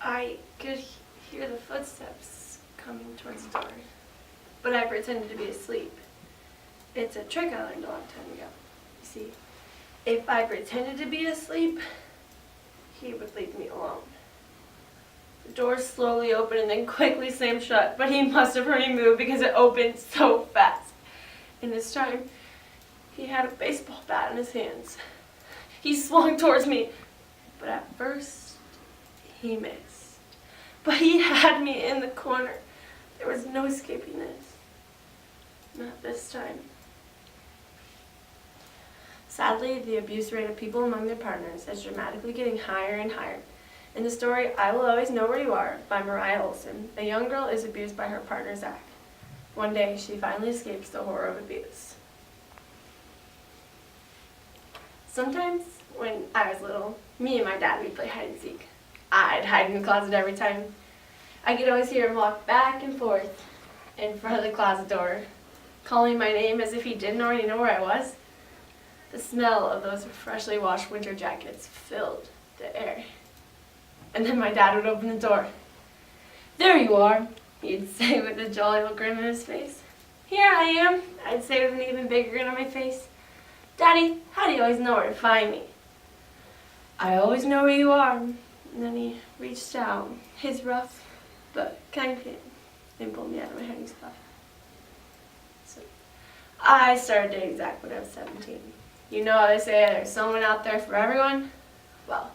I could hear the footsteps coming towards the door, but I pretended to be asleep. It's a trick I learned a long time ago. You see, if I pretended to be asleep, he would leave me alone. The door slowly opened and then quickly slammed shut, but he must have heard me move because it opened so fast. And this time, he had a baseball bat in his hands. He swung towards me, but at first, he missed. But he had me in the corner. There was no escaping this. Not this time. Sadly, the abuse rate of people among their partners is dramatically getting higher and higher. In the story I Will Always Know Where You Are by Mariah Olson, a young girl is abused by her partner Zach. One day, she finally escapes the horror of abuse. Sometimes, when I was little, me and my dad would play hide and seek. I'd hide in the closet every time. I could always hear him walk back and forth in front of the closet door, calling my name as if he didn't already know where I was. The smell of those freshly washed winter jackets filled the air. And then my dad would open the door. "There you are," he'd say with a jolly little grin on his face. "Here I am," I'd say with an even bigger grin on my face. "Daddy, how do you always know where to find me?" "I always know where you are." And then he reached out, his rough but kind hand, and pulled me out of my hiding spot. So I started dating Zach when I was 17. You know how they say there's someone out there for everyone? Well,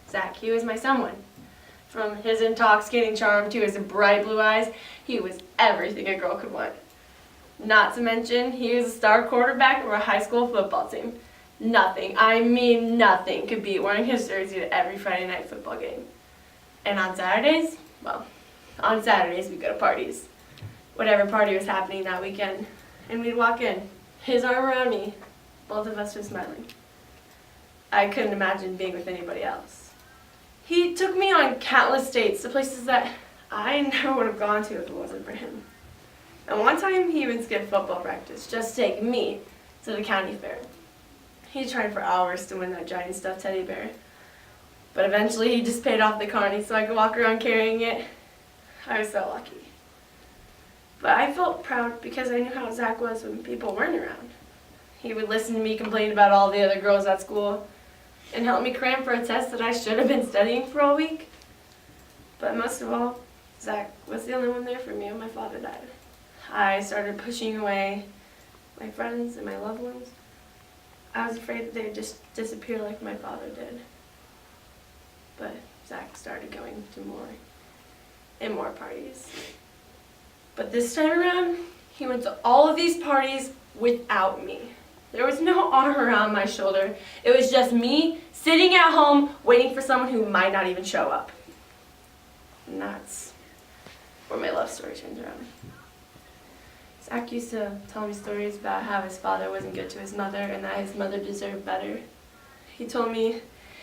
Zach, he was my someone. From his intoxicating charm to his bright blue eyes, he was everything a girl could want. Not to mention, he was a star quarterback of our high school football team. Nothing, I mean nothing, could beat wearing his jersey to every Friday night football game. And on Saturdays, well, on Saturdays we'd go to parties. Whatever party was happening that weekend. And we'd walk in, his arm around me, both of us were smiling. I couldn't imagine being with anybody else. He took me on countless dates to places that I never would have gone to if it wasn't for him. And one time he even skipped football practice just to take me to the county fair. He tried for hours to win that giant stuffed teddy bear. But eventually he just paid off the carny so I could walk around carrying it. I was so lucky. But I felt proud because I knew how Zach was when people weren't around. He would listen to me complain about all the other girls at school and help me cram for a test that I should have been studying for all week. But most of all, Zach was the only one there for me when my father died. I started pushing away my friends and my loved ones. I was afraid that they'd just disappear like my father did. But Zach started going to more and more parties. But this time around, he went to all of these parties without me. There was no arm around my shoulder. It was just me sitting at home waiting for someone who might not even show up. And that's where my love story turns around. Zach used to tell me stories about how his father wasn't good to his mother and that his mother deserved better. He told me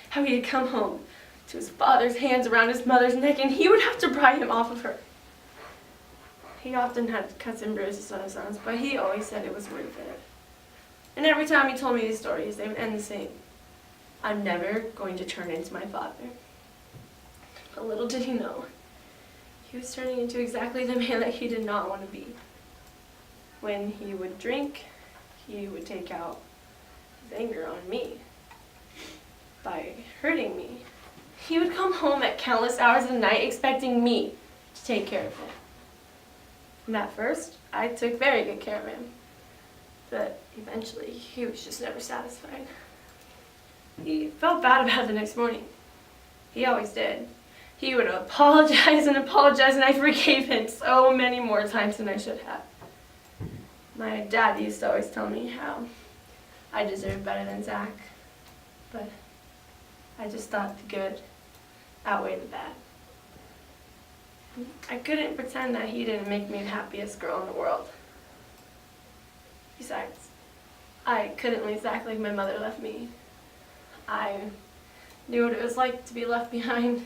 how he'd come home to his father's hands around his mother's neck and he would have to pry him off of her. He often had cuts and bruises on his arms, but he always said it was worth it. And every time he told me these stories, they would end the same. I'm never going to turn into my father. But little did he know, he was turning into exactly the man that he did not want to be. When he would drink, he would take out his anger on me by hurting me. He would come home at countless hours of the night expecting me to take care of him. And at first, I took very good care of him. But eventually, he was just never satisfied. He felt bad about it the next morning. He always did. He would apologize, and I forgave him so many more times than I should have. My dad used to always tell me how I deserved better than Zach, but I just thought the good outweighed the bad. I couldn't pretend that he didn't make me the happiest girl in the world. Besides, I couldn't leave Zach like my mother left me. I knew what it was like to be left behind,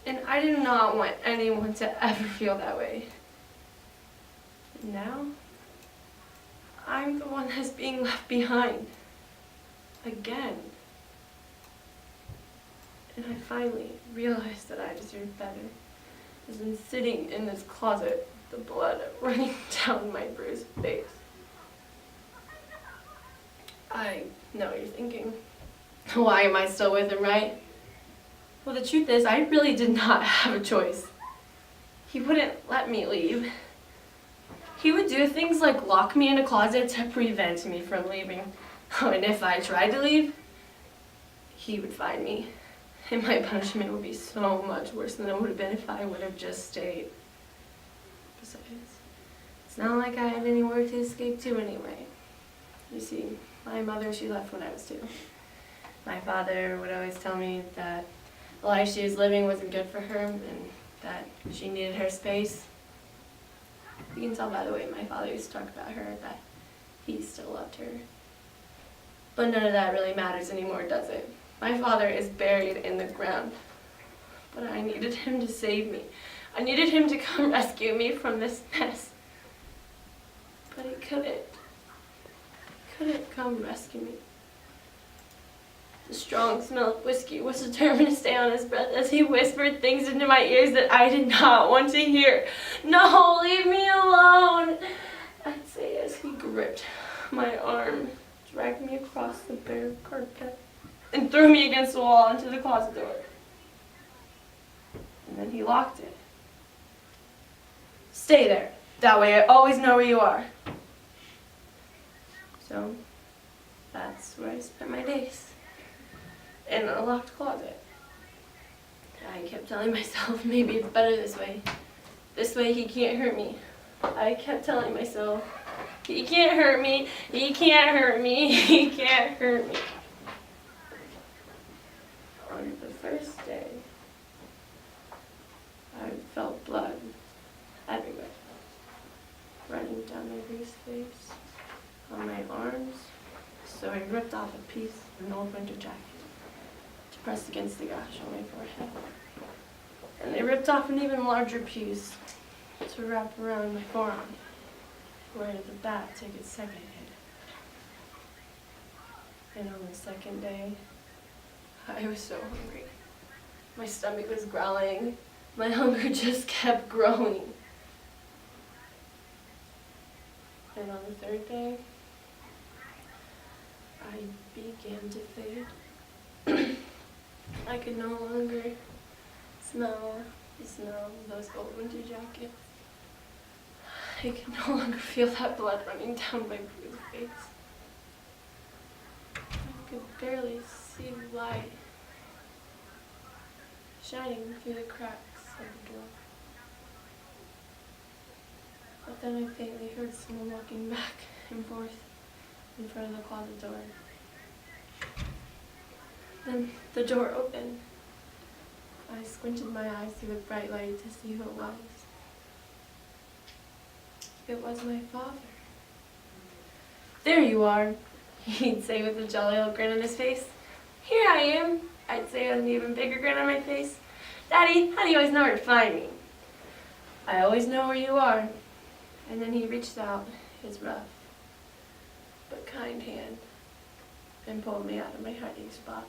and I did not want anyone to ever feel that way. And now, I'm the one that's being left behind. Again. And I finally realized that I deserved better. As I'm sitting in this closet, the blood running down my bruised face. I know what you're thinking. Why am I still with him, right? Well, the truth is, I really did not have a choice. He wouldn't let me leave. He would do things like lock me in a closet to prevent me from leaving. Oh, and if I tried to leave, he would find me. And my punishment would be so much worse than it would have been if I would have just stayed. Besides, it's not like I had anywhere to escape to anyway. You see, my mother, she left when I was 2. My father would always tell me that the life she was living wasn't good for her and that she needed her space. You can tell by the way my father used to talk about her that he still loved her. But none of that really matters anymore, does it? My father is buried in the ground. But I needed him to save me. I needed him to come rescue me from this mess. But he couldn't. He couldn't come rescue me. The strong smell of whiskey was determined to stay on his breath as he whispered things into my ears that I did not want to hear. No, leave me alone, I'd say as he gripped my arm, dragged me across the bare carpet, and threw me against the wall into the closet door. And then he locked it. Stay there. That way I always know where you are. So, that's where I spent my days. In a locked closet. I kept telling myself, maybe it's better this way. This way he can't hurt me. I kept telling myself, he can't hurt me, he can't hurt me, he can't hurt me. On the first day, I felt blood everywhere. Running down my bruised face, on my arms. So I ripped off a piece of an old winter jacket. Pressed against the gash on my forehead. And they ripped off an even larger piece to wrap around my forearm, where the bat took its second hit. And on the second day, I was so hungry. My stomach was growling. My hunger just kept growing. And on the third day, I began to fade. I could no longer smell the smell of those old winter jackets. I could no longer feel that blood running down my bruised face. I could barely see the light shining through the cracks of the door. But then I faintly heard someone walking back and forth in front of the closet door. Then the door opened. I squinted my eyes through the bright light to see who it was. It was my father. There you are, he'd say with a jolly old grin on his face. Here I am, I'd say with an even bigger grin on my face. Daddy, how do you always know where to find me? I always know where you are. And then he reached out his rough but kind hand and pulled me out of my hiding spot.